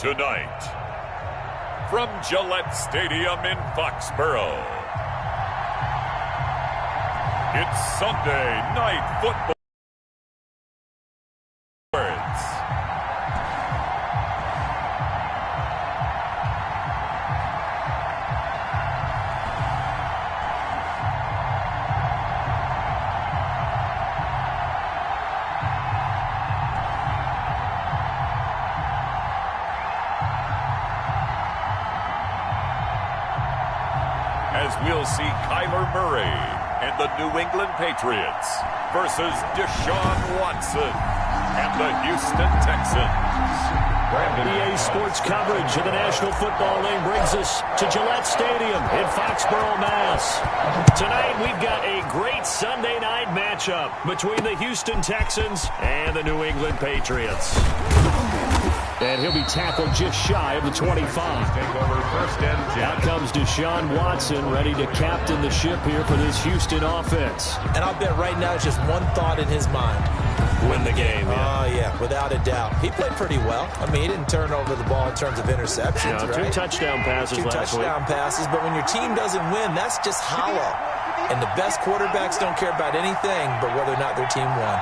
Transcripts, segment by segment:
Tonight, from Gillette Stadium in Foxborough, it's Sunday Night Football. As we'll see Kyler Murray and the New England Patriots versus Deshaun Watson and the Houston Texans. EA Sports coverage of the National Football League brings us to Gillette Stadium in Foxborough, Mass. Tonight we've got a great Sunday night matchup between the Houston Texans and the New England Patriots. And he'll be tackled just shy of the 25. Out comes Deshaun Watson, ready to captain the ship here for this Houston offense. And I'll bet right now it's just one thought in his mind. Win the game. Oh, yeah, without a doubt. He played pretty well. I mean, he didn't turn over the ball in terms of interceptions, no, right? Two touchdown passes last week. Two touchdown passes, but when your team doesn't win, that's just hollow. And the best quarterbacks don't care about anything but whether or not their team won.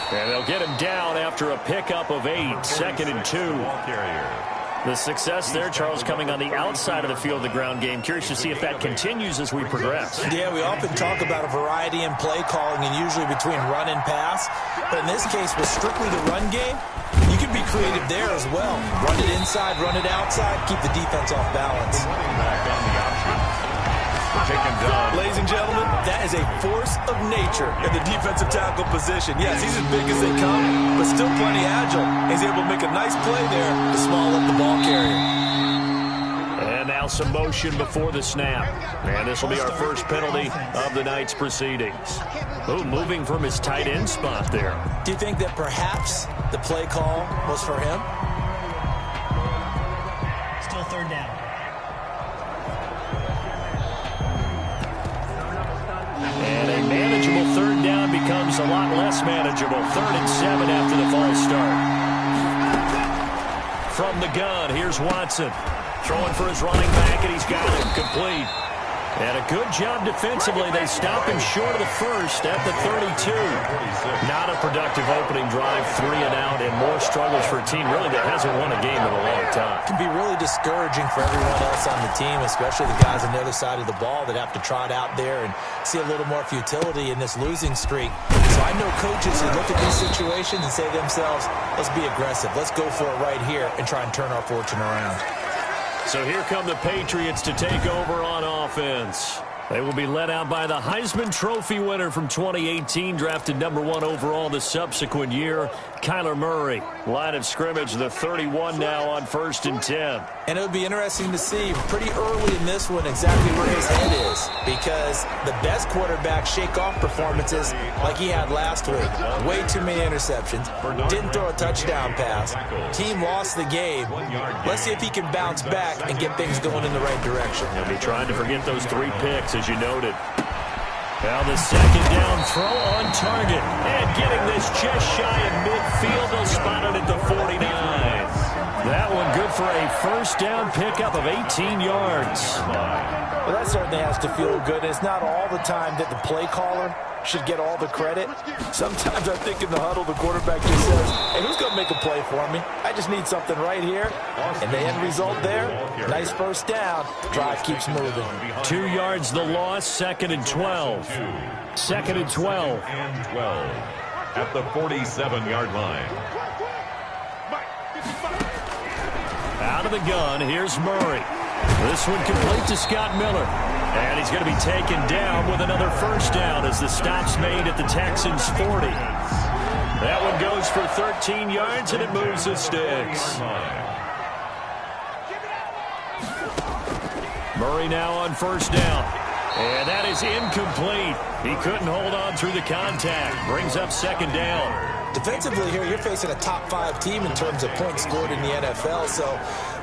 And they'll get him down after a pickup of 8, 2nd and 2. The success there, Charles, coming on the outside of the field, the ground game. Curious to see if that continues as we progress. Yeah, we often talk about a variety in play calling and usually between run and pass. But in this case, with strictly the run game, you can be creative there as well. Run it inside, run it outside, keep the defense off balance. Back on the option. Taken down. Ladies and gentlemen, that is a force of nature in the defensive tackle position. Yes, he's as big as they come, but still plenty agile. He's able to make a nice play there to small up the ball carrier. And now some motion before the snap. And this will be our first penalty of the night's proceedings. Ooh, moving from his tight end spot there. Do you think that perhaps the play call was for him? Still third down. And a manageable third down becomes a lot less manageable. 3rd and 7 after the false start. From the gun, here's Watson. Throwing for his running back, and he's got him complete. And a good job defensively. They stop him short of the first at the 32. Not a productive opening drive, 3 and out, and more struggles for a team really that hasn't won a game in a long time. It can be really discouraging for everyone else on the team, especially the guys on the other side of the ball that have to trot out there and see a little more futility in this losing streak. So I know coaches who look at these situations and say to themselves, let's be aggressive. Let's go for it right here and try and turn our fortune around. So here come the Patriots to take over on offense. They will be led out by the Heisman Trophy winner from 2018, drafted #1 overall the subsequent year, Kyler Murray. Line of scrimmage, the 31 now on 1st and 10. And it would be interesting to see pretty early in this one exactly where his head is, because the best quarterbacks shake off performances like he had last week. Way too many interceptions. Didn't throw a touchdown pass. Team lost the game. Let's see if he can bounce back and get things going in the right direction. He'll be trying to forget those 3 picks, as you noted. Now the 2nd down throw on target. And getting this just shy of midfield. They'll spot it at the 49. That one good for a 1st down pickup of 18 yards. Well, that certainly has to feel good. It's not all the time that the play caller should get all the credit. Sometimes I think in the huddle, the quarterback just says, hey, who's going to make a play for me? I just need something right here. And the end result there, nice 1st down. Drive keeps moving. 2 yards the loss, 2nd and 12. 2nd and 12. And 12 at the 47-yard line. Out of the gun, here's Murray. This one complete to Scott Miller. And he's going to be taken down with another 1st down as the stop's made at the Texans' 40. That one goes for 13 yards, and it moves the sticks. Murray now on 1st down. And that is incomplete. He couldn't hold on through the contact. Brings up 2nd down. Defensively here, you're facing a top 5 team in terms of points scored in the NFL. So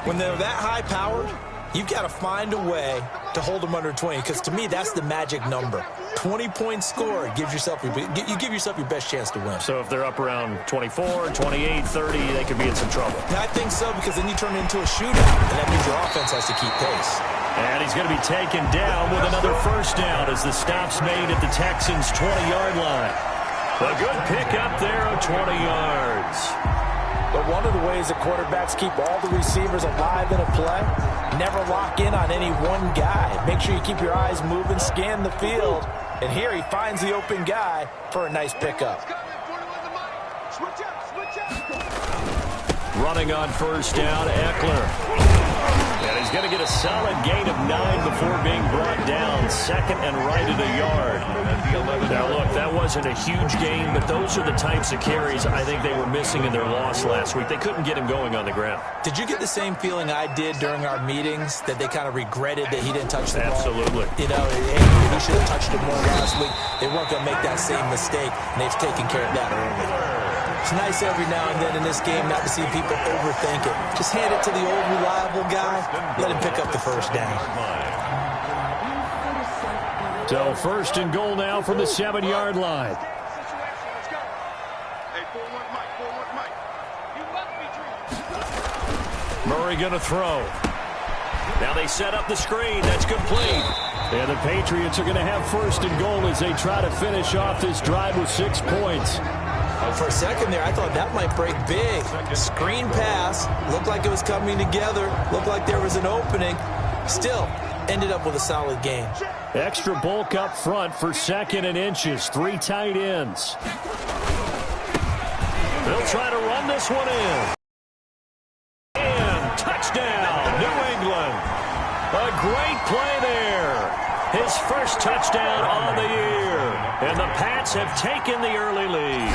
when they're that high-powered, You've got to find a way to hold them under 20, because to me, that's the magic number. 20 points scored, you give yourself your best chance to win. So if they're up around 24, 28, 30, they could be in some trouble. Yeah, I think so, because then you turn it into a shootout, and that means your offense has to keep pace. And he's going to be taken down with another first down as the stop's made at the Texans' 20-yard line. A good pick up there of 20 yards. But one of the ways that quarterbacks keep all the receivers alive in a play, never lock in on any one guy. Make sure you keep your eyes moving, scan the field. And here he finds the open guy for a nice pickup. Running on first down, Eckler. And he's going to get a solid gain of 9 before being brought down. Second and right at a yard. Now, look, that wasn't a huge gain, but those are the types of carries I think they were missing in their loss last week. They couldn't get him going on the ground. Did you get the same feeling I did during our meetings, that they kind of regretted that he didn't touch the ball? Absolutely. You know, he should have touched it more last week. They weren't going to make that same mistake, and they've taken care of that early. It's nice every now and then in this game not to see people overthink it. Just hand it to the old reliable guy. Let him pick up the first down. So first and goal now from the 7-yard line. Murray going to throw. Now they set up the screen. That's complete. And the Patriots are going to have first and goal as they try to finish off this drive with 6 points. For a second there, I thought that might break big. Screen pass. Looked like it was coming together. Looked like there was an opening. Still, ended up with a solid game. Extra bulk up front for second and inches. 3 tight ends. They'll try to run this one in. And touchdown, New England. A great play there. His first touchdown on the year. And the Pats have taken the early lead.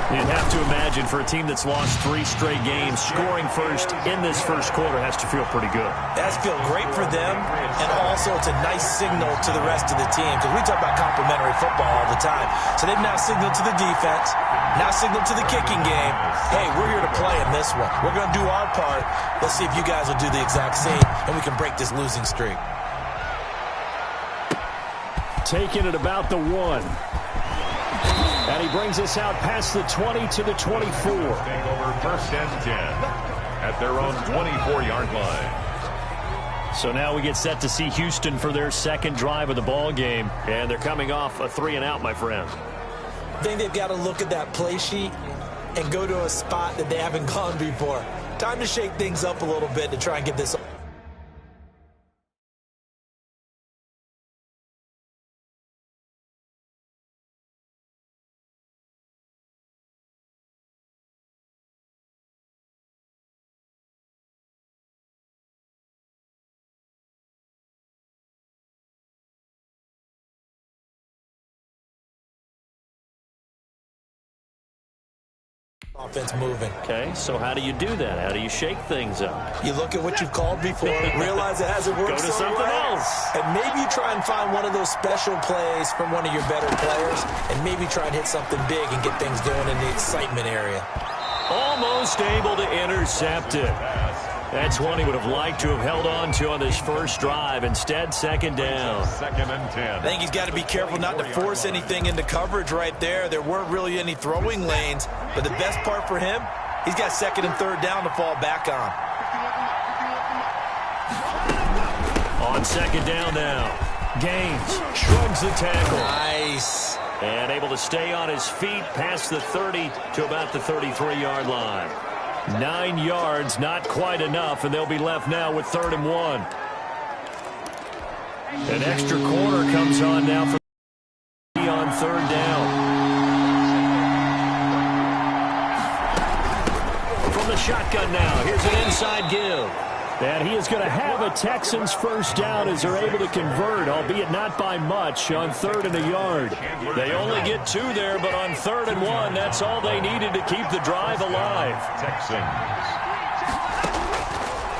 You'd have to imagine for a team that's lost 3 straight games, scoring first in this first quarter has to feel pretty good. That's feel great for them, and also it's a nice signal to the rest of the team, because we talk about complimentary football all the time. So they've now signaled to the defense, now signaled to the kicking game, hey, we're here to play in this one. We're going to do our part. Let's see if you guys will do the exact same, and we can break this losing streak. Taking it about the 1. And he brings us out past the 20 to the 24. Take over first and 10 at their own 24-yard line. So now we get set to see Houston for their second drive of the ball game. And they're coming off a 3-and-out, my friend. I think they've got to look at that play sheet and go to a spot that they haven't gone before. Time to shake things up a little bit to try and get this. Offense moving. Okay, so how do you do that? How do you shake things up? You look at what you've called before, realize it hasn't worked. Go to something else. And maybe you try and find one of those special plays from one of your better players, and maybe try and hit something big and get things going in the excitement area. Almost able to intercept it. That's one he would have liked to have held on to on this first drive. Instead, second down. Second and 10. I think he's got to be careful not to force anything into coverage right there. There weren't really any throwing lanes, but the best part for him, he's got second and third down to fall back on. On second down now. Gaines shrugs the tackle. Nice. And able to stay on his feet past the 30 to about the 33-yard line. 9 yards, not quite enough, and they'll be left now with 3rd and 1. An extra corner comes on now for on 3rd down. From the shotgun now, here's an inside give. And he is going to have a Texans first down as they're able to convert, albeit not by much, on 3rd and a yard. They only get 2 there, but on 3rd and 1, that's all they needed to keep the drive alive. Texans.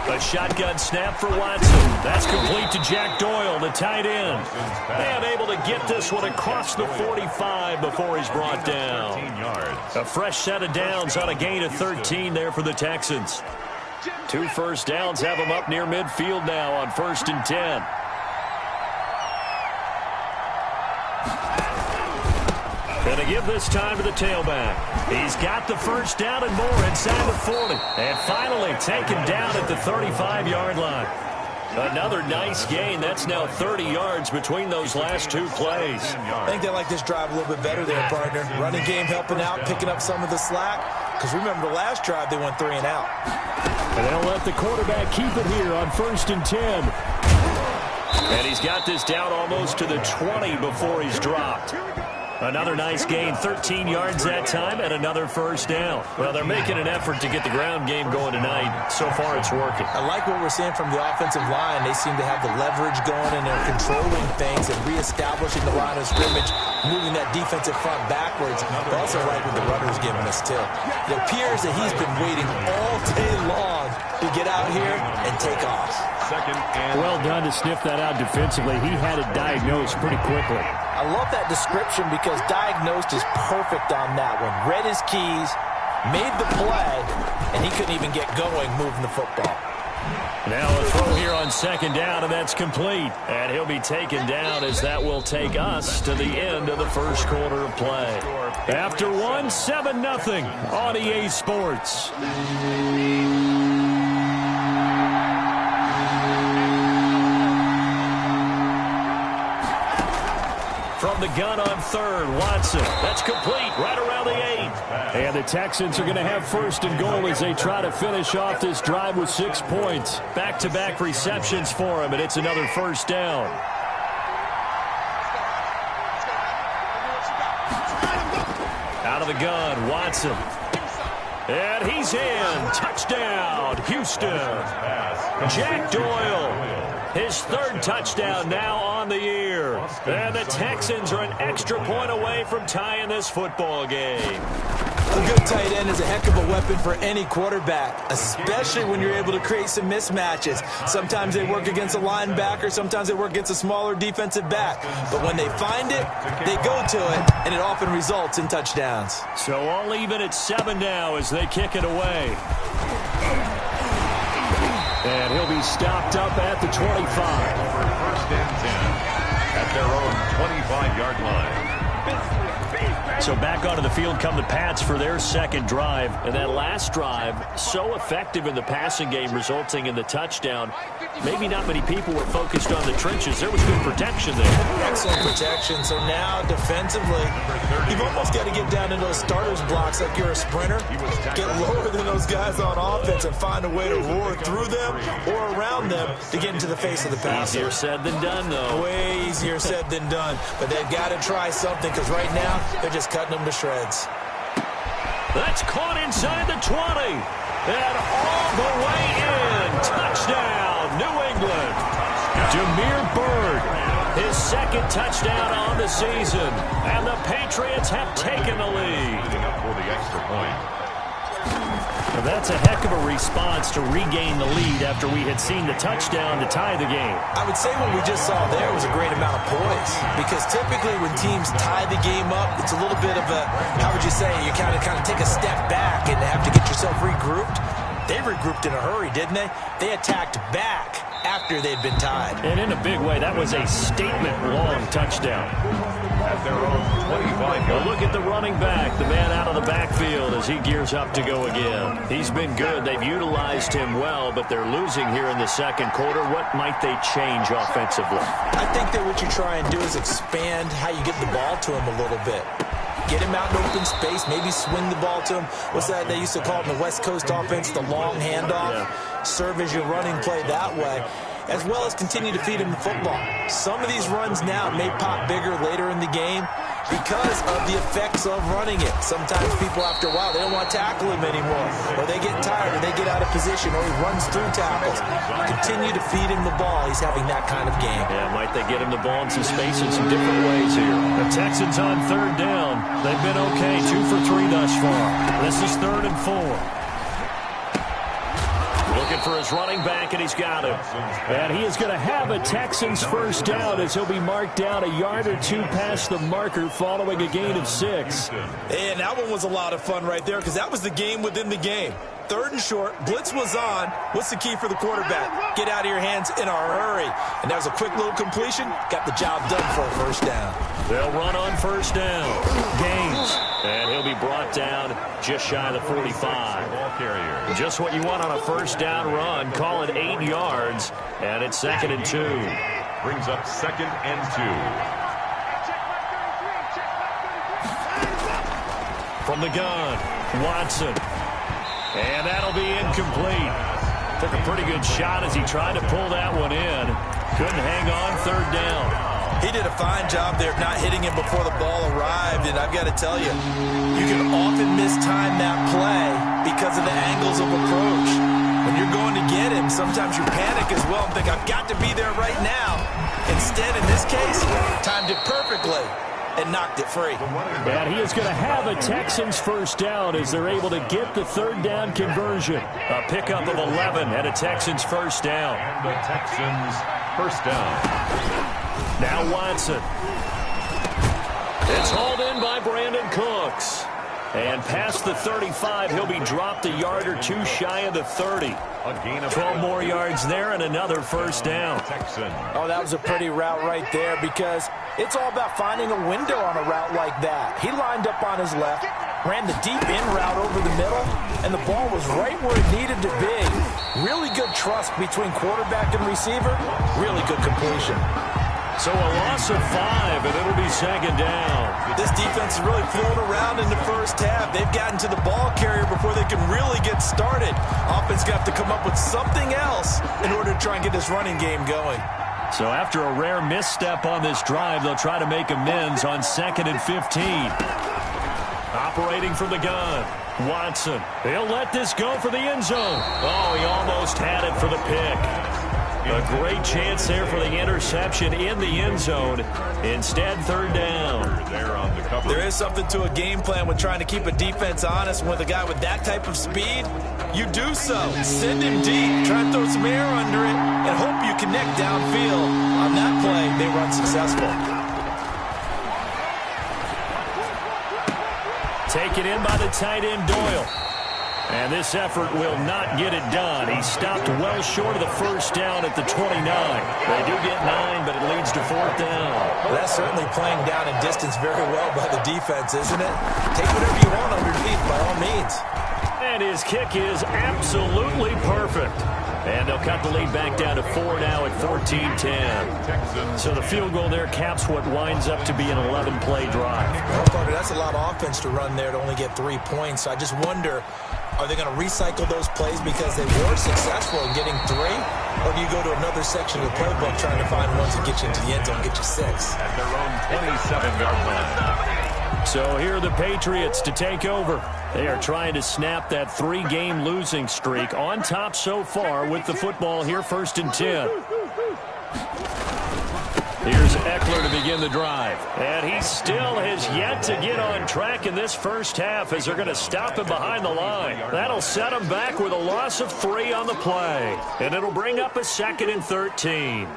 A shotgun snap for Watson. That's complete to Jack Doyle, the tight end. And able to get this one across the 45 before he's brought down. A fresh set of downs on a gain of 13 there for the Texans. 2 first downs have him up near midfield now on 1st and 10. Going to give this time to the tailback. He's got the first down and more inside the 40. And finally taken down at the 35-yard line. Another nice gain. That's now 30 yards between those last 2 plays. I think they like this drive a little bit better there, partner. Running game helping out, picking up some of the slack. Because remember the last drive, they went 3 and out. And they'll let the quarterback keep it here on 1st and 10. And he's got this down almost to the 20 before he's dropped. Another nice gain, 13 yards that time, and another first down. Well, they're making an effort to get the ground game going tonight. So far, it's working. I like what we're seeing from the offensive line. They seem to have the leverage going, and they're controlling things and reestablishing the line of scrimmage, moving that defensive front backwards. I also like what the runner's giving us, too. It appears that he's been waiting all day long to get out here and take off. Well done to sniff that out defensively. He had it diagnosed pretty quickly. I love that description because diagnosed is perfect on that one. Read his keys, made the play, and he couldn't even get going moving the football. Now a throw here on 2nd down, and that's complete. And he'll be taken down as that will take us to the end of the first quarter of play. After 1, 7-0 on EA Sports. From the gun on 3rd, Watson. That's complete right around the 8. And the Texans are going to have 1st and goal as they try to finish off this drive with 6 points. Back-to-back receptions for him, and it's another first down. Out of the gun, Watson. And he's in. Touchdown, Houston. Jack Doyle. His 3rd touchdown now on the year. And the Texans are an extra point away from tying this football game. A good tight end is a heck of a weapon for any quarterback, especially when you're able to create some mismatches. Sometimes they work against a linebacker, sometimes they work against a smaller defensive back. But when they find it, they go to it, and it often results in touchdowns. So all even at 7 now as they kick it away. And he'll be stopped up at the 25. First and 10 at their own 25-yard line. So back onto the field come the Pats for their 2nd drive. And that last drive, so effective in the passing game, resulting in the touchdown. Maybe not many people were focused on the trenches. There was good protection there. Excellent protection. So now, defensively, you've almost got to get down in those starters blocks like you're a sprinter. Get lower than those guys on offense and find a way to roar through them or around them to get into the face of the passer. Easier said than done, though. Way easier said than done. But they've got to try something because right now, they're just cutting them to shreds. That's caught inside the 20. And all the way in. Touchdown, New England. Damiere Byrd, his 2nd touchdown on the season. And the Patriots have taken the lead. For the extra point. Well, that's a heck of a response to regain the lead after we had seen the touchdown to tie the game. I would say what we just saw there was a great amount of poise because typically when teams tie the game up, it's a little bit of a, how would you say, you kind of take a step back and have to get yourself regrouped. They regrouped in a hurry, didn't they? They attacked back after they'd been tied. And in a big way, that was a statement-long touchdown. At their own 25. Well, look at the running back, the man out of the backfield as he gears up to go again. He's been good. They've utilized him well, but they're losing here in the 2nd quarter. What might they change offensively? I think that what you try and do is expand how you get the ball to him a little bit. Get him out in open space, maybe swing the ball to him. What's that they used to call it in the West Coast offense, the long handoff? Yeah. Serve as your running play that way, as well as continue to feed him the football. Some of these runs now may pop bigger later in the game because of the effects of running it. Sometimes people, after a while, they don't want to tackle him anymore, or they get tired, or they get out of position, or he runs through tackles. Continue to feed him the ball. He's having that kind of game. Yeah, might they get him the ball in some space in some different ways here. The Texans on 3rd down. They've been okay, 2 for 3 thus far. This is 3rd and 4. Looking for his running back, and he's got him. And he is going to have a Texans first down as he'll be marked down a yard or 2 past the marker following a gain of 6. And that one was a lot of fun right there because that was the game within the game. 3rd and short. Blitz was on. What's the key for the quarterback? Get out of your hands in a hurry. And that was a quick little completion. Got the job done for a 1st down. They'll run on 1st down. Gaines. And he'll be brought down just shy of the 45. Just what you want on a 1st down run. Call it 8 yards. And it's 2nd and 2. Brings up 2nd and 2. From the gun, Watson. And that'll be incomplete. Took a pretty good shot as he tried to pull that one in. Couldn't hang on 3rd down. He did a fine job there of not hitting him before the ball arrived. And I've got to tell you, you can often mistime that play because of the angles of approach. When you're going to get him, sometimes you panic as well and think, I've got to be there right now. Instead, in this case, timed it perfectly and knocked it free. And he is going to have a Texans 1st down as they're able to get the 3rd down conversion. A pickup of 11 and a Texans 1st down. And the Texans 1st down. Now Watson. It's hauled in by Brandon Cooks. And past the 35, he'll be dropped a yard or 2 shy of the 30. A gain of 12 more yards there and another 1st down. Oh, that was a pretty route right there because it's all about finding a window on a route like that. He lined up on his left, ran the deep in route over the middle, and the ball was right where it needed to be. Really good trust between quarterback and receiver. Really good completion. So a loss of 5, and it'll be 2nd down. This defense is really flown around in the 1st half. They've gotten to the ball carrier before they can really get started. Offense got to come up with something else in order to try and get this running game going. So after a rare misstep on this drive, they'll try to make amends on 2nd and 15. Operating from the gun, Watson. He'll let this go for the end zone. Oh, he almost had it for the pick. A great chance there for the interception in the end zone. Instead, 3rd down. There is something to a game plan with trying to keep a defense honest. With a guy with that type of speed, you do so. Send him deep. Try and throw some air under it and hope you connect downfield. On that play, they were unsuccessful. Taken in by the tight end, Doyle. And this effort will not get it done. He stopped well short of the 1st down at the 29. They do get 9, but it leads to 4th down. Well, that's certainly playing down in distance very well by the defense, isn't it? Take whatever you want underneath, by all means. And his kick is absolutely perfect. And they'll cut the lead back down to 4 now at 14-10. So the field goal there caps what winds up to be an 11-play drive. Well, Carter, that's a lot of offense to run there to only get 3 points. So I just wonder, are they going to recycle those plays because they were successful in getting 3? Or do you go to another section of the playbook trying to find ones that get you into the end zone and get you 6? At their own 27-yard line. So here are the Patriots to take over. They are trying to snap that 3-game losing streak on top so far with the football here, 1st and 10. Here's Eckler to begin the drive. And he still has yet to get on track in this 1st half as they're going to stop him behind the line. That'll set him back with a loss of 3 on the play. And it'll bring up a 2nd and 13.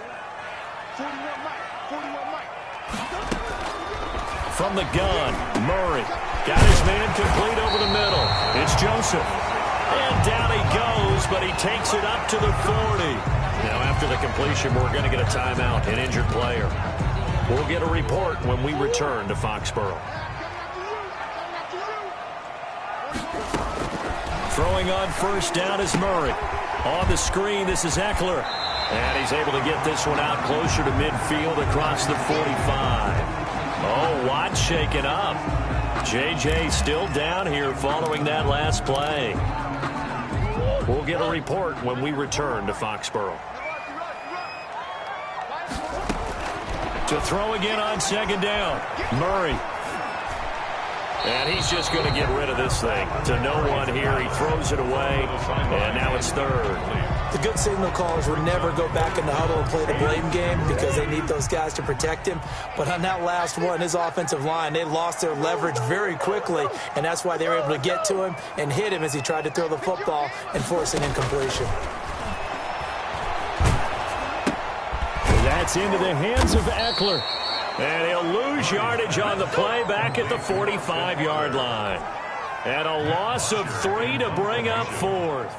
From the gun, Murray. Got his man complete over the middle. It's Joseph. And down he goes, but he takes it up to the 40. Now, after the completion, we're going to get a timeout, an injured player. We'll get a report when we return to Foxborough. Throwing on 1st down is Murray. On the screen, this is Eckler. And he's able to get this one out closer to midfield across the 45. Oh, Watt shaken up. J.J. still down here following that last play. We'll get a report when we return to Foxborough. To throw again on 2nd down, Murray. And he's just going to get rid of this thing. To no one here, he throws it away, and now it's 3rd. The good signal callers would never go back in the huddle and play the blame game because they need those guys to protect him. But on that last one, his offensive line, they lost their leverage very quickly, and that's why they were able to get to him and hit him as he tried to throw the football and force an incompletion. That's into the hands of Eckler. And he'll lose yardage on the play back at the 45-yard line. And a loss of 3 to bring up 4th.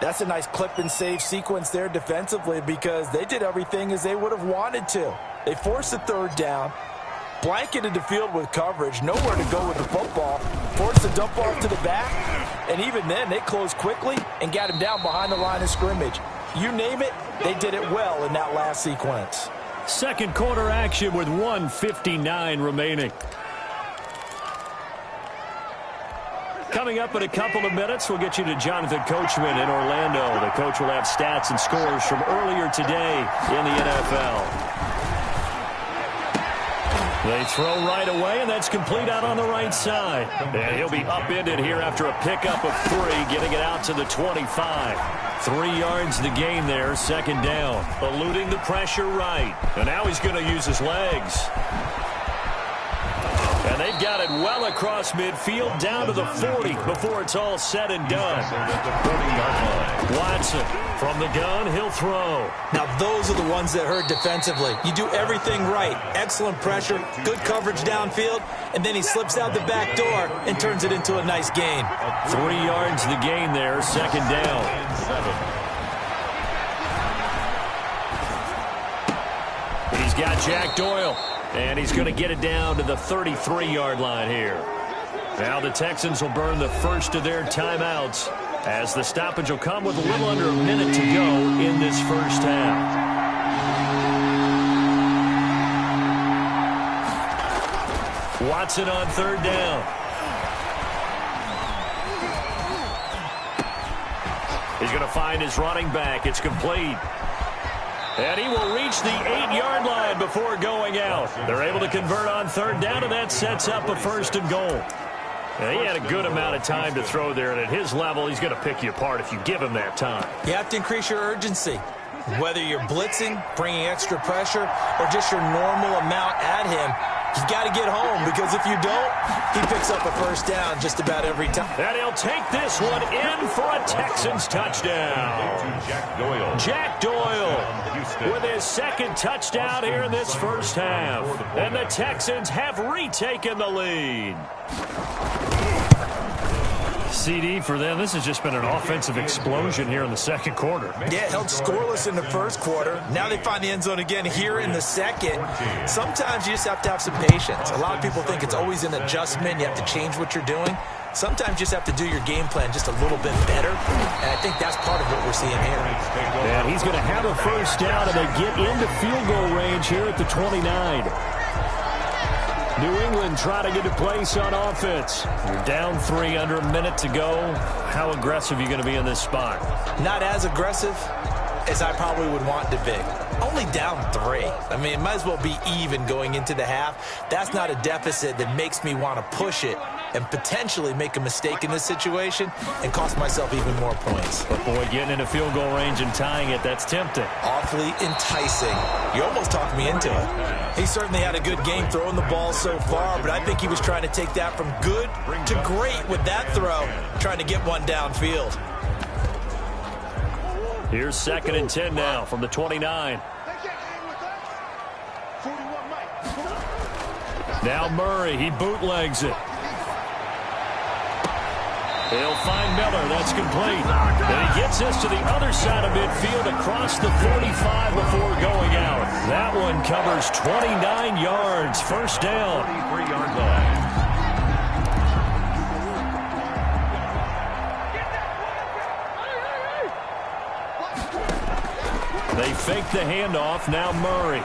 That's a nice clip and save sequence there defensively because they did everything as they would have wanted to. They forced the 3rd down, blanketed the field with coverage, nowhere to go with the football, forced the dump off to the back, and even then they closed quickly and got him down behind the line of scrimmage. You name it, they did it well in that last sequence. Second quarter action with 1:59 remaining. Coming up in a couple of minutes, we'll get you to Jonathan Coachman in Orlando. The coach will have stats and scores from earlier today in the NFL. They throw right away, and that's complete out on the right side. And he'll be upended here after a pickup of 3, getting it out to the 25. 3 yards the gain there, second down. Eluding the pressure right. And now he's going to use his legs. And they've got it well across midfield down to the 40 before it's all said and done. Watson from the gun, he'll throw. Now those are the ones that hurt defensively. You do everything right. Excellent pressure, good coverage downfield, and then he slips out the back door and turns it into a nice gain. 3 yards the gain there, second down. He's got Jack Doyle. And he's going to get it down to the 33-yard line here. Now the Texans will burn the first of their timeouts as the stoppage will come with a little under a minute to go in this first half. Watson on 3rd down. He's going to find his running back. It's complete. And he will reach the 8-yard line before going out. They're able to convert on 3rd down, and that sets up a 1st and goal. And he had a good amount of time to throw there, and at his level, he's going to pick you apart if you give him that time. You have to increase your urgency. Whether you're blitzing, bringing extra pressure, or just your normal amount at him, you've got to get home, because if you don't, he picks up a 1st down just about every time. And he'll take this one in for a Texans touchdown. Jack Doyle with his 2nd touchdown here in this first half. And the Texans have retaken the lead. CD for them. This has just been an offensive explosion here in the second quarter. Yeah, held scoreless in the first quarter. Now they find the end zone again here in the second. Sometimes you just have to have some patience. A lot of people think it's always an adjustment. You have to change what you're doing. Sometimes you just have to do your game plan just a little bit better. And I think that's part of what we're seeing here. And he's going to have a 1st down, and they get into field goal range here at the 29. New England trying to get a place on offense. You're down 3, under a minute to go. How aggressive are you going to be in this spot? Not as aggressive as I probably would want to be. Only down 3. I mean, it might as well be even going into the half. That's not a deficit that makes me want to push it and potentially make a mistake in this situation and cost myself even more points. But boy, getting into field goal range and tying it, that's tempting. Awfully enticing. You almost talked me into it. He certainly had a good game throwing the ball so far, but I think he was trying to take that from good to great with that throw, trying to get one downfield. Here's 2nd and 10 now from the 29. Now Murray, he bootlegs it. He'll find Miller. That's complete. And he gets this to the other side of midfield across the 45 before going out. That one covers 29 yards. 1st down. 33-yard line. They fake the handoff. Now Murray.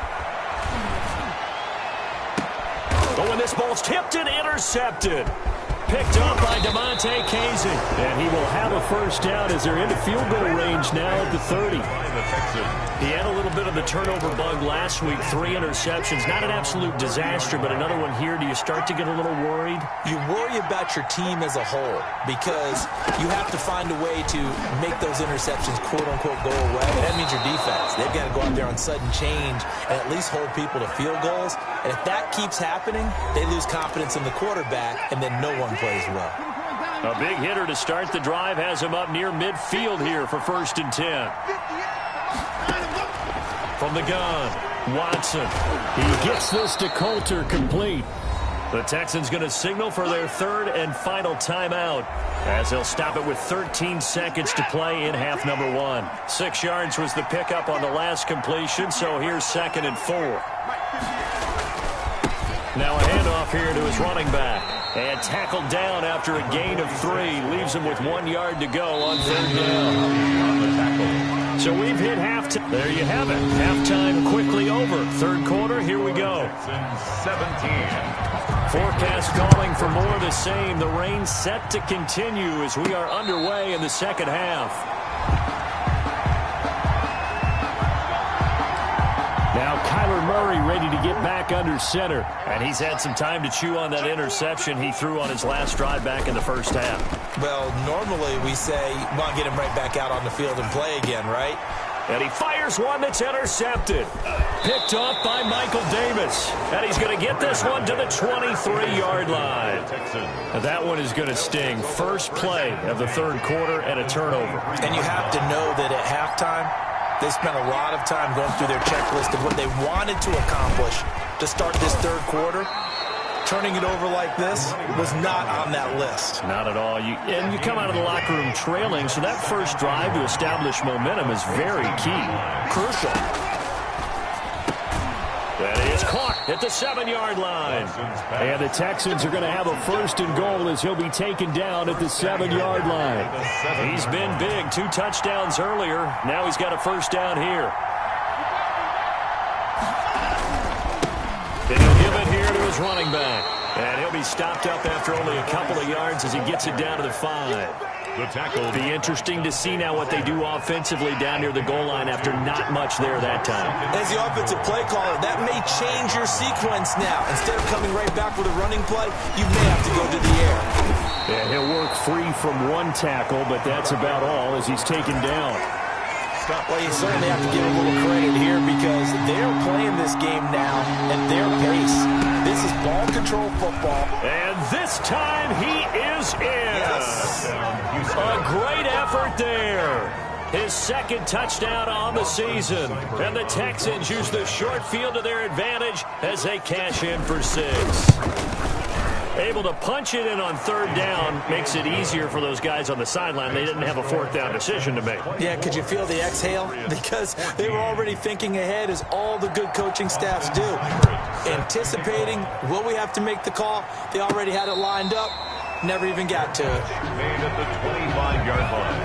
Oh, and this ball's tipped and intercepted. Picked up by DeMonte Casey. And he will have a 1st down as they're into field goal range now at the 30. He had a little bit of the turnover bug last week. 3 interceptions. Not an absolute disaster, but another one here. Do you start to get a little worried? You worry about your team as a whole because you have to find a way to make those interceptions, quote-unquote, go away. That means your defense. They've got to go out there on sudden change and at least hold people to field goals. And if that keeps happening, they lose confidence in the quarterback, and then no one plays well. A big hitter to start the drive has him up near midfield here for 1st and 10. From the gun, Watson. He gets this to Coulter, complete. The Texans going to signal for their third and final timeout as they'll stop it with 13 seconds to play in half number 1. 6 yards was the pickup on the last completion, so here's 2nd and 4. Now a handoff here to his running back. And tackled down after a gain of 3. Leaves him with 1 yard to go on 3rd down. So we've hit halftime. There you have it. Halftime quickly over. 3rd quarter, here we go. 17. Forecast calling for more of the same. The rain set to continue as we are underway in the 2nd half. Now Kyler Murray ready to get back under center. And he's had some time to chew on that interception he threw on his last drive back in the 1st half. Well, normally we say, well, get him right back out on the field and play again, right? And he fires one that's intercepted. Picked off by Michael Davis. And he's going to get this one to the 23-yard line. And that one is going to sting. First play of the 3rd quarter and a turnover. And you have to know that at halftime, they spent a lot of time going through their checklist of what they wanted to accomplish to start this 3rd quarter. Turning it over like this was not on that list. Not at all. You come out of the locker room trailing, so that first drive to establish momentum is very key. Crucial. That is caught at the 7-yard line. And the Texans are going to have a 1st and goal as he'll be taken down at the 7-yard line. He's been big. 2 touchdowns earlier. Now he's got a 1st down here. And he'll give it here to his running back. And he'll be stopped up after only a couple of yards as he gets it down to the 5. The tackle. Be interesting to see now what they do offensively down near the goal line after not much there that time. As the offensive play caller, that may change your sequence now. Instead of coming right back with a running play, you may have to go to the air. Yeah, he'll work free from 1 tackle, but that's about all as he's taken down. Well, you certainly have to give a little credit here because they're playing this game now at their pace. This is ball control football. And this time he is in. Yes. A great effort there. His 2nd touchdown on the season. And the Texans use the short field to their advantage as they cash in for 6. Able to punch it in on 3rd down makes it easier for those guys on the sideline. They didn't have a 4th down decision to make. Yeah, could you feel the exhale? Because they were already thinking ahead as all the good coaching staffs do. Anticipating, will we have to make the call? They already had it lined up. Never even got to it. Made at the 25-yard line.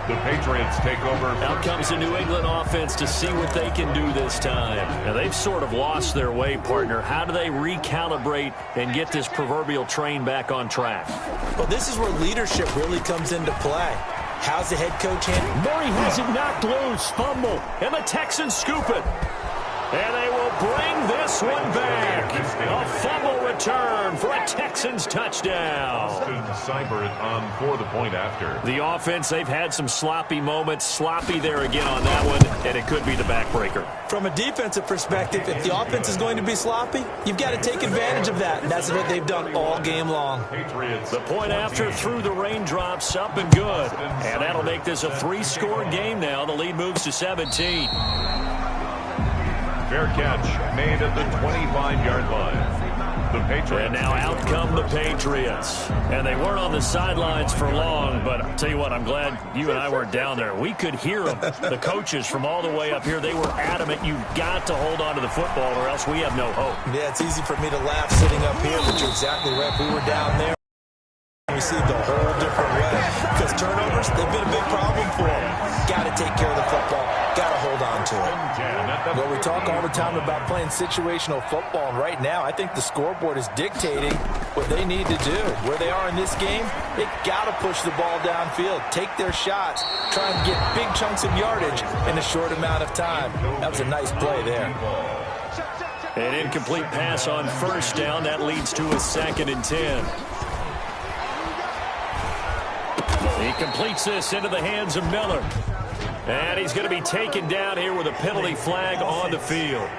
The Patriots take over. Out comes the New England offense to see what they can do this time. Now, they've sort of lost their way, partner. How do they recalibrate and get this proverbial train back on track? Well, this is where leadership really comes into play. How's the head coach handling? Murray has it knocked loose. Fumble. And the Texans scoop it. And they will bring this one back. A fumble return for a Texans touchdown. Cyber it on for the point after. The offense, they've had some sloppy moments. Sloppy there again on that one, and it could be the backbreaker. From a defensive perspective, if the offense is going to be sloppy, you've got to take advantage of that. And that's what they've done all game long. Patriots. The point after through the raindrops, up and good. And that'll make this a 3-score game now. The lead moves to 17. Fair catch made at the 25-yard line. The Patriots. And now out come the Patriots. And they weren't on the sidelines for long, but I'll tell you what, I'm glad you and I weren't down there. We could hear them. The coaches from all the way up here, they were adamant, you've got to hold on to the football or else we have no hope. Yeah, it's easy for me to laugh sitting up here, but you're exactly right. We were down there. We see the whole different way. Because turnovers, they've been a big problem for them. Got to take care of the football. Got to hold on to it. Well, we talk all the time about playing situational football, and right now I think the scoreboard is dictating what they need to do. Where they are in this game, they got to push the ball downfield, take their shots, try and get big chunks of yardage in a short amount of time. That was a nice play there. An incomplete pass on 1st down. That leads to a 2nd and 10. He completes this into the hands of Miller. And he's going to be taken down here with a penalty flag on the field.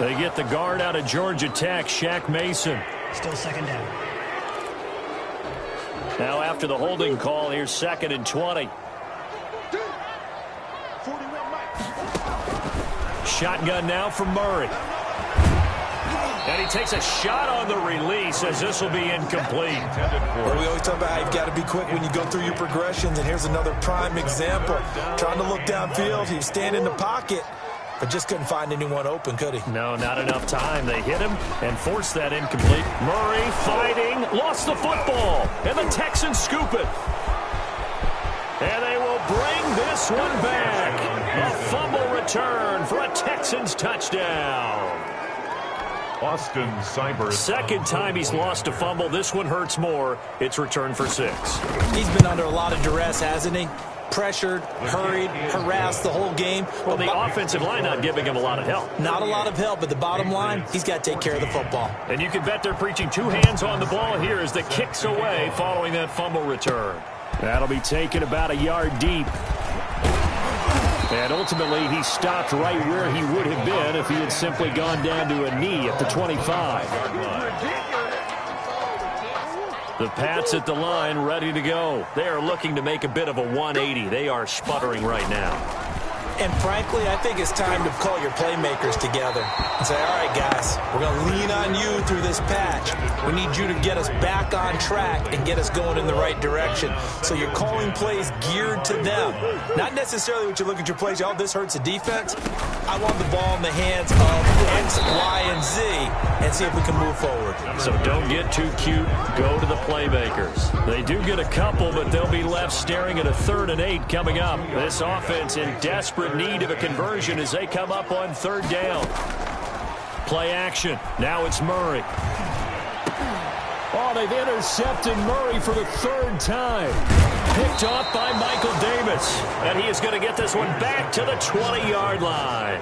They get the guard out of Georgia Tech, Shaq Mason. Still 2nd down. Now after the holding call, here's 2nd and 20. Shotgun now from Murray. And he takes a shot on the release as this will be incomplete. Well, we always talk about how you've got to be quick when you go through your progressions, and here's another prime example. Trying to look downfield, he was standing in the pocket, but just couldn't find anyone open, could he? No, not enough time. They hit him and forced that incomplete. Murray fighting, lost the football, and the Texans scoop it. And they will bring this one back. A fumble return for a Texans touchdown. Austin Cybers. Second time he's lost a fumble. This one hurts more. It's returned for 6. He's been under a lot of duress, hasn't he? Pressured, hurried, harassed the whole game. Well, the offensive line not giving him a lot of help. Not a lot of help, but the bottom line, he's got to take care of the football. And you can bet they're preaching 2 hands on the ball here as the kick's away following that fumble return. That'll be taken about a yard deep. And ultimately, he stopped right where he would have been if he had simply gone down to a knee at the 25. The Pats at the line, ready to go. They are looking to make a bit of a 180. They are sputtering right now. And frankly, I think it's time to call your playmakers together and say, all right, guys, we're going to lean on you through this patch. We need you to get us back on track and get us going in the right direction. So you're calling plays geared to them. Not necessarily what you look at your plays, oh, this hurts the defense. I want the ball in the hands of X, Y, and Z and see if we can move forward. So don't get too cute. Go to the playmakers. They do get a couple, but they'll be left staring at a 3rd and 8 coming up. This offense in desperate need of a conversion as they come up on 3rd down. Play action. Now it's Murray. Oh, they've intercepted Murray for the 3rd time. Picked off by Michael Davis. And he is going to get this one back to the 20-yard line.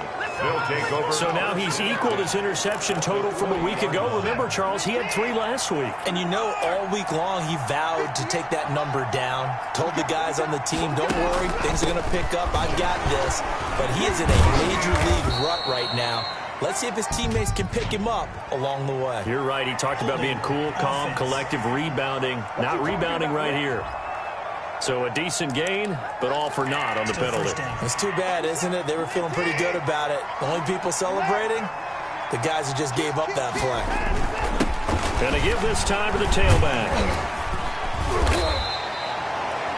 So now he's equaled his interception total from a week ago. Remember, Charles, he had 3 last week. And you know, all week long he vowed to take that number down. Told the guys on the team, don't worry, things are going to pick up. I've got this. But he is in a major league rut right now. Let's see if his teammates can pick him up along the way. You're right. He talked about being cool, calm, collective, rebounding. Not rebounding right here. So a decent gain, but all for naught on the penalty. It's too bad, isn't it? They were feeling pretty good about it. The only people celebrating, the guys who just gave up that play. And they give this time to the tailback.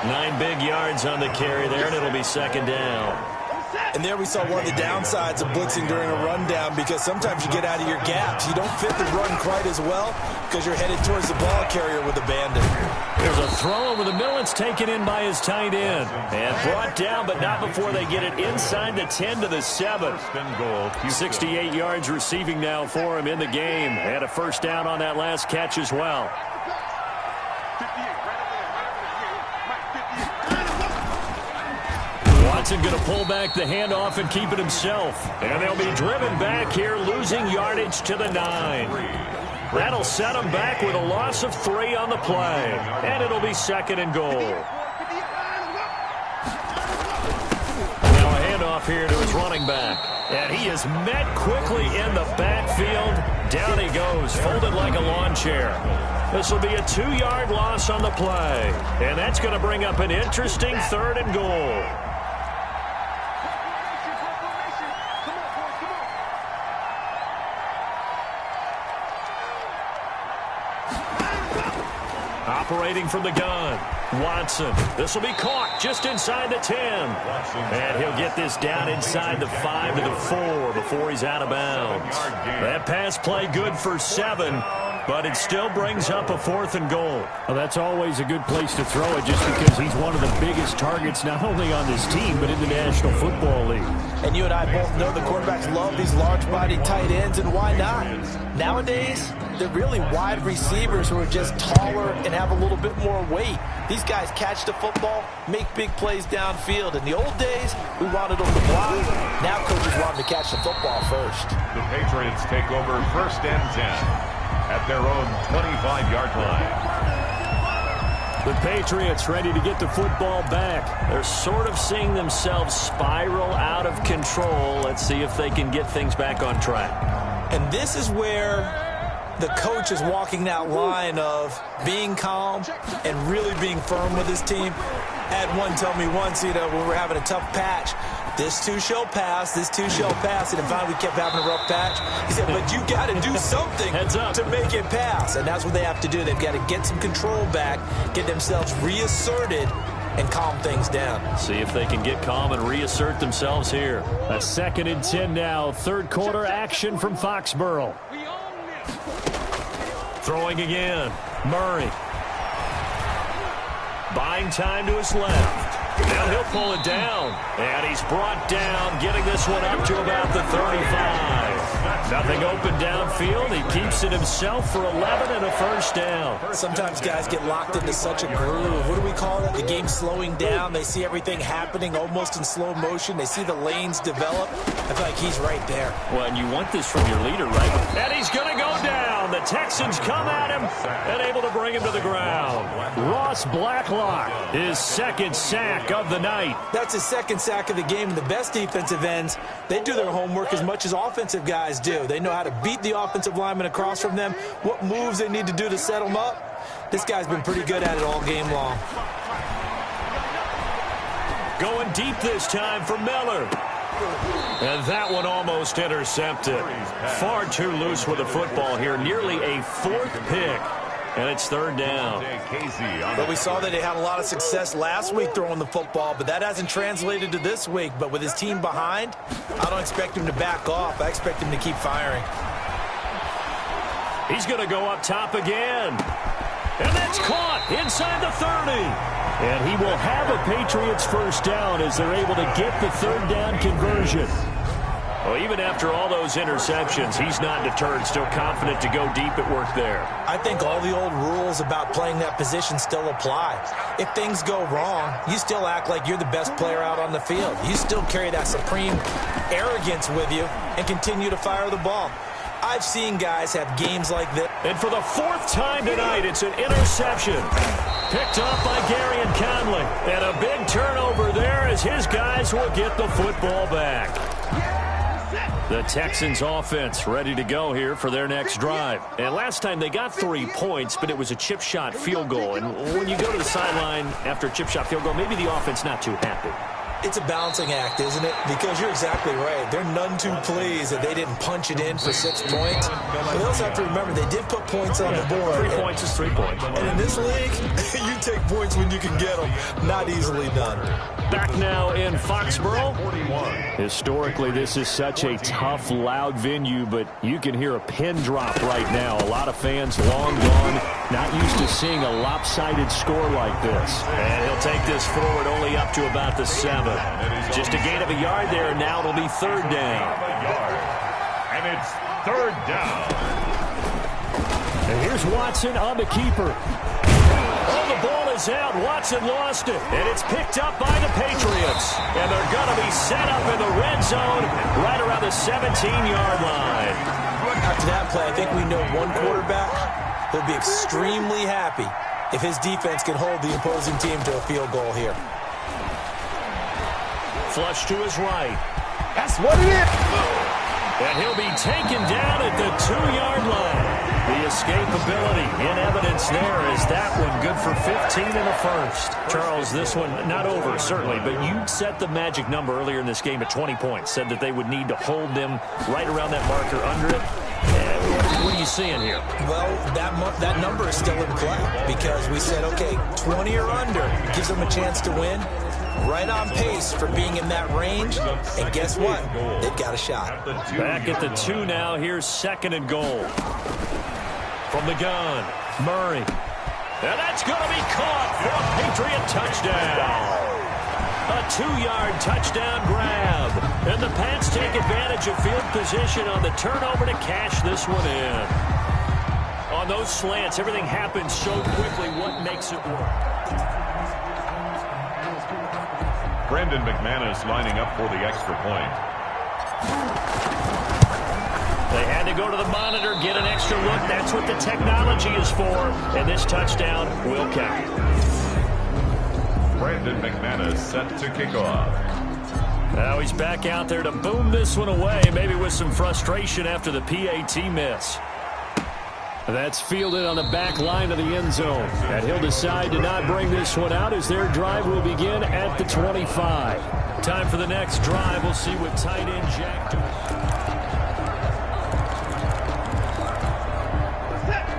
9 big yards on the carry there, and it'll be 2nd down. And there we saw one of the downsides of blitzing during a rundown, because sometimes you get out of your gaps. You don't fit the run quite as well because you're headed towards the ball carrier with a bandit. There's a throw over the middle. It's taken in by his tight end. And brought down, but not before they get it inside the 10 to the 7. 68 yards receiving now for him in the game. And a 1st down on that last catch as well. Watson going to pull back the handoff and keep it himself. And they'll be driven back here, losing yardage to the 9. That'll set them back with a loss of 3 on the play. And it'll be 2nd and goal. Now a handoff here to his running back. And he is met quickly in the backfield. Down he goes, folded like a lawn chair. This will be a 2-yard loss on the play. And that's going to bring up an interesting 3rd and goal. Operating from the gun, Watson. This will be caught just inside the 10. And he'll get this down inside the 5 to the 4 before he's out of bounds. That pass play good for 7, but it still brings up a 4th and goal. Well, that's always a good place to throw it just because he's one of the biggest targets not only on this team but in the National Football League. And you and I both know the quarterbacks love these large-bodied tight ends, and why not? Nowadays, they're really wide receivers who are just taller and have a little bit more weight. These guys catch the football, make big plays downfield. In the old days, we wanted them to block. Now coaches want them to catch the football first. The Patriots take over 1st and 10 at their own 25-yard line. The Patriots ready to get the football back. They're sort of seeing themselves spiral out of control. Let's see if they can get things back on track. And this is where the coach is walking that line of being calm and really being firm with his team. I had one tell me once, when we're having a tough patch, This too shall pass. This too shall pass. And finally, we kept having a rough patch. He said, but you got to do something to make it pass. And that's what they have to do. They've got to get some control back, get themselves reasserted, and calm things down. See if they can get calm and reassert themselves here. A 2nd and 10 now. Third quarter action from Foxborough. Throwing again. Murray. Buying time to his left. Now he'll pull it down. And he's brought down, getting this one up to about the 35. Nothing open downfield. He keeps it himself for 11 and a first down. Sometimes guys get locked into such a groove. What do we call it? The game's slowing down. They see everything happening almost in slow motion. They see the lanes develop. I feel like he's right there. Well, and you want this from your leader, right? And he's going to go down. The Texans come at him and able to bring him to the ground. Ross Blacklock, his 2nd sack of the night. That's his 2nd sack of the game. And the best defensive ends, they do their homework as much as offensive guys do. They know how to beat the offensive lineman across from them, what moves they need to do to set them up. This guy's been pretty good at it all game long. Going deep this time for Miller. And that one almost intercepted. Far too loose with the football here. Nearly a 4th pick. And it's 3rd down. But we saw that they had a lot of success last week throwing the football, but that hasn't translated to this week. But with his team behind, I don't expect him to back off. I expect him to keep firing. He's going to go up top again. And that's caught inside the 30. And he will have a Patriots first down as they're able to get the 3rd down conversion. Well, even after all those interceptions, he's not deterred, still confident to go deep at work there. I think all the old rules about playing that position still apply. If things go wrong, you still act like you're the best player out on the field. You still carry that supreme arrogance with you and continue to fire the ball. I've seen guys have games like this. And for the 4th time tonight, it's an interception. Picked off by Gary and Conley. And a big turnover there as his guys will get the football back. The Texans offense ready to go here for their next drive. And last time they got 3 points, but it was a chip shot field goal. And when you go to the sideline after a chip shot field goal, maybe the offense not too happy. It's a balancing act, isn't it? Because you're exactly right. They're none too pleased that they didn't punch it in for 6 points. But they also have to remember they did put points on the board. 3 points is 3 points. And in this league, you take points when you can get them. Not easily done. Back now in Foxborough. Historically, this is such a tough, loud venue, but you can hear a pin drop right now. A lot of fans long gone, not used to seeing a lopsided score like this. And he'll take this forward only up to about the 7. Just a gain of a yard there, and now it'll be 3rd down. And it's 3rd down. And here's Watson on the keeper. Oh, the ball is out. Watson lost it. And it's picked up by the Patriots. And they're going to be set up in the red zone right around the 17-yard line. After that play, I think we know one quarterback will be extremely happy if his defense can hold the opposing team to a field goal here. Flush to his right. That's what it is. And he'll be taken down at the 2-yard line. The escapability in evidence there is that one good for 15 in the first. Charles, this one not over, certainly, but you set the magic number earlier in this game at 20 points. Said that they would need to hold them right around that marker under it. And what are you seeing here? Well, that number is still in play because we said, okay, 20 or under gives them a chance to win. Right on pace for being in that range. And guess what? They've got a shot. Back at the 2 now. Here's 2nd and goal. From the gun, Murray. And that's going to be caught for a Patriot touchdown. A 2-yard touchdown grab. And the Pats take advantage of field position on the turnover to cash this one in. On those slants, everything happens so quickly. What makes it work? Brandon McManus lining up for the extra point. They had to go to the monitor, get an extra look. That's what the technology is for. And this touchdown will count. Brandon McManus set to kick off. Now he's back out there to boom this one away, maybe with some frustration after the PAT miss. That's fielded on the back line of the end zone. And he'll decide to not bring this one out as their drive will begin at the 25. Time for the next drive. We'll see what tight end Jack does.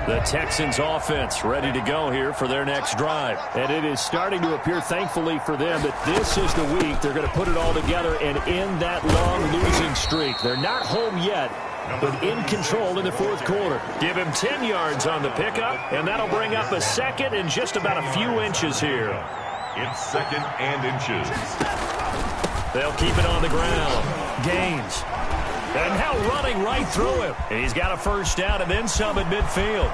The Texans offense ready to go here for their next drive. And it is starting to appear, thankfully for them, that this is the week they're going to put it all together and end that long losing streak. They're not home yet, but in control in the fourth quarter. Give him 10 yards on the pickup, and that'll bring up a second and just about a few inches here. It's second and inches. They'll keep it on the ground. Gaines. And now running right through him. And he's got a first down and then some at midfield.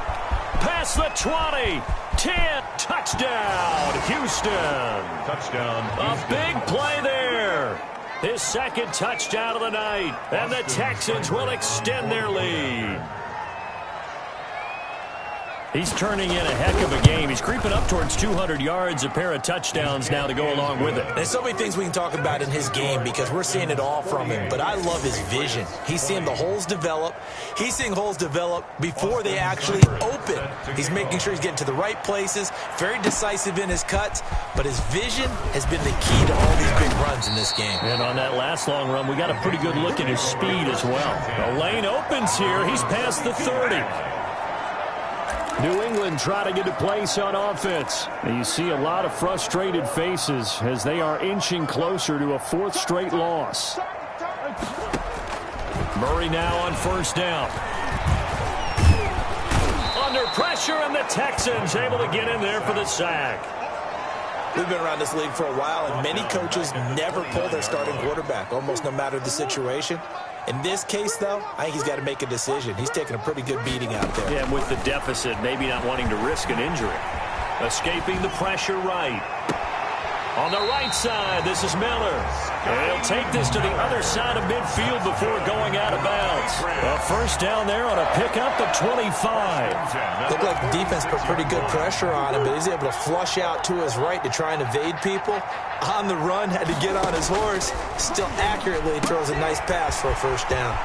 Past the 20. 10. Touchdown, Houston. Touchdown, Houston. A big play there. His second touchdown of the night. And the Texans will extend their lead. He's turning in a heck of a game. He's creeping up towards 200 yards, a pair of touchdowns now to go along with it. There's so many things we can talk about in his game because we're seeing it all from him. But I love his vision. He's seeing the holes develop. He's seeing holes develop before they actually open. He's making sure he's getting to the right places, very decisive in his cuts. But his vision has been the key to all these big runs in this game. And on that last long run, we got a pretty good look at his speed as well. The lane opens here. He's past the 30. New England trying to get a place on offense. And you see a lot of frustrated faces as they are inching closer to a fourth straight loss. Murray now on first down. Under pressure, and the Texans able to get in there for the sack. We've been around this league for a while, and many coaches never pull their starting quarterback, almost no matter the situation. In this case, though, I think he's got to make a decision. He's taking a pretty good beating out there. Yeah, with the deficit, maybe not wanting to risk an injury. Escaping the pressure right. On the right side, this is Miller. And he'll take this to the other side of midfield before going out of bounds. A first down there on a pickup at 25. Looked like the defense put pretty good pressure on him, but he's able to flush out to his right to try and evade people. On the run, had to get on his horse. Still accurately throws a nice pass for a first down.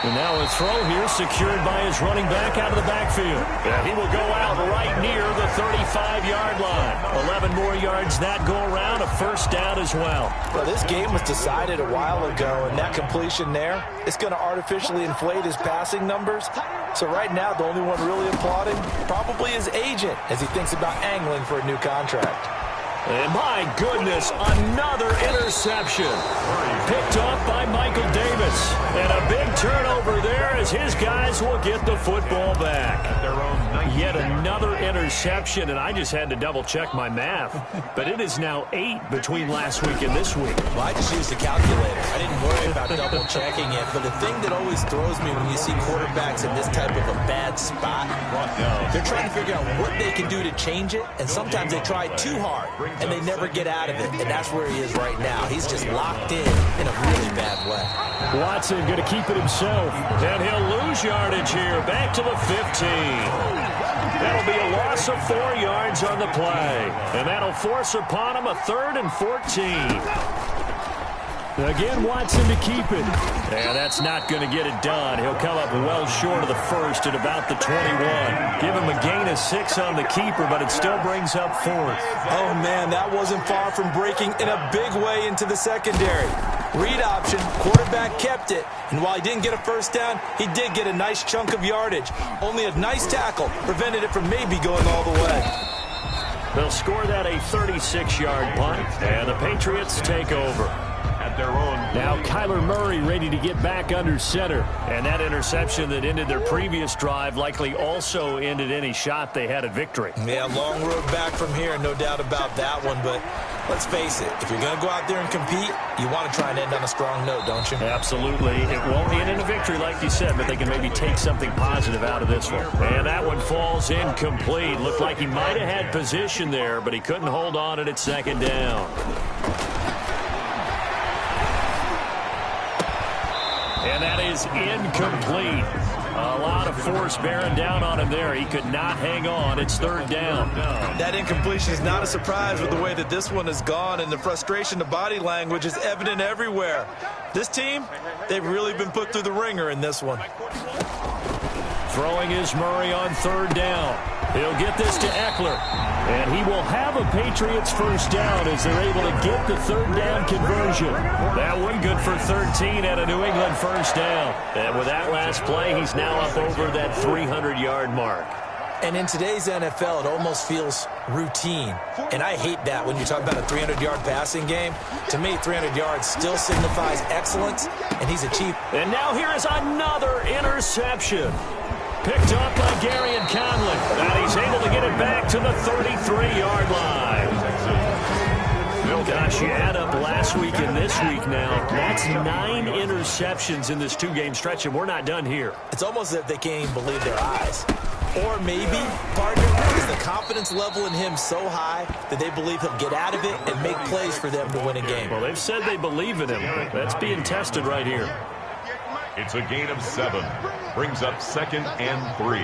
And now a throw here secured by his running back out of the backfield. And he will go out right near the 35-yard line. 11 more yards that go around, a first down as well. Well, this game was decided a while ago, and that completion there, it's going to artificially inflate his passing numbers. So right now, the only one really applauding probably his agent as he thinks about angling for a new contract. And my goodness, another interception. Picked off by Michael Davis. And a big turnover there as his guys will get the football back. Yet another interception, and I just had to double-check my math. But it is now 8 between last week and this week. Well, I just used a calculator. I didn't worry about double-checking it. But the thing that always throws me when you see quarterbacks in this type of a bad spot, they're trying to figure out what they can do to change it, and sometimes they try too hard, and they never get out of it. And that's where he is right now. He's just locked in a really bad way. Watson going to keep it himself. And he'll lose yardage here. Back to the 15. That'll be a loss of 4 yards on the play. And that'll force upon him a 3rd and 14. Again, Watson to keep it. And that's not going to get it done. He'll come up well short of the first at about the 21. Give him a gain of 6 on the keeper, but it still brings up 4th. Oh, man, that wasn't far from breaking in a big way into the secondary. Read option, quarterback kept it. And while he didn't get a first down, he did get a nice chunk of yardage. Only a nice tackle prevented it from maybe going all the way. They'll score that a 36-yard punt, and the Patriots take over. Their own. Now Kyler Murray ready to get back under center. And that interception that ended their previous drive likely also ended any shot they had at victory. Yeah, long road back from here, no doubt about that one. But let's face it, if you're going to go out there and compete, you want to try and end on a strong note, don't you? Absolutely. It won't end in a victory like you said, but they can maybe take something positive out of this one. And that one falls incomplete. Looked like he might have had position there, but he couldn't hold on at second down. And that is incomplete. A lot of force bearing down on him there. He could not hang on. It's 3rd down. That incompletion is not a surprise with the way that this one has gone, and the frustration, the body language is evident everywhere. This team, they've really been put through the ringer in this one. Throwing is Murray on third down. He'll get this to Eckler. And he will have a Patriots first down as they're able to get the third down conversion. That one good for 13 at a New England first down. And with that last play, he's now up over that 300-yard mark. And in today's NFL, it almost feels routine. And I hate that when you talk about a 300-yard passing game. To me, 300 yards still signifies excellence, and he's achieved. And now here is another interception. Picked up by Garyon Conley. And he's able to get it back to the 33-yard line. Gosh, you add up last week and this week now. That's 9 interceptions in this two-game stretch, and we're not done here. It's almost as if they can't even believe their eyes. Or maybe, partner, is the confidence level in him so high that they believe he'll get out of it and make plays for them to win a game. Well, they've said they believe in him. That's being tested right here. It's a gain of 7. Brings up 2nd and 3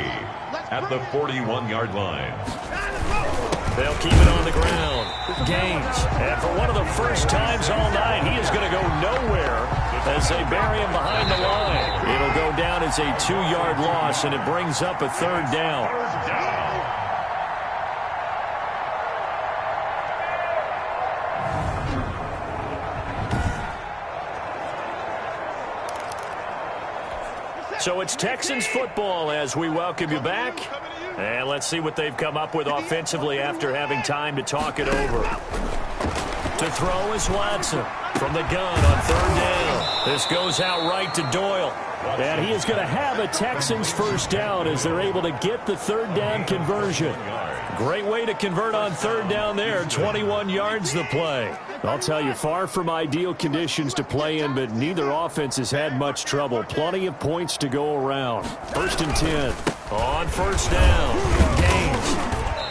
at the 41-yard line. They'll keep it on the ground. Gaines. And for one of the first times all night, he is going to go nowhere as they bury him behind the line. It'll go down as a 2-yard loss, and it brings up a third down. So it's Texans football as we welcome you back. And let's see what they've come up with offensively after having time to talk it over. To throw is Watson from the gun on third down. This goes out right to Doyle. And he is going to have a Texans first down as they're able to get the third down conversion. Great way to convert on third down there. 21 yards the play. I'll tell you, far from ideal conditions to play in, but neither offense has had much trouble. Plenty of points to go around. 1st and 10. On first down, Gaines.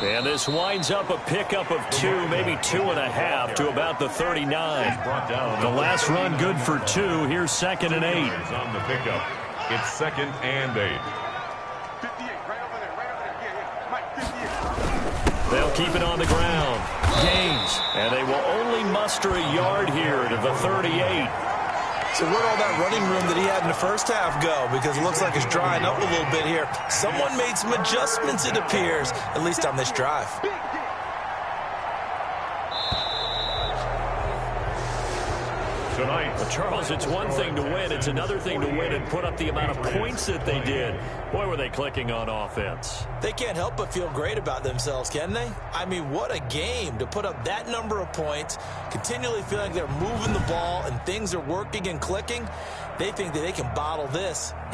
And this winds up a pickup of 2, maybe 2.5 to about the 39. The last run good for 2. Here's 2nd and 8. On the pickup, it's 2nd and 8. They'll keep it on the ground. Gaines. And they will only muster a yard here to the 38. So where'd all that running room that he had in the first half go? Because it looks like it's drying up a little bit here. Someone made some adjustments, it appears, at least on this drive. Tonight, Well, Charles, it's one thing to win. It's another thing to win and put up the amount of points that they did. Boy, were they clicking on offense. They can't help but feel great about themselves, can they? I mean, what a game to put up that number of points, continually feeling like they're moving the ball and things are working and clicking. They think that they can bottle this and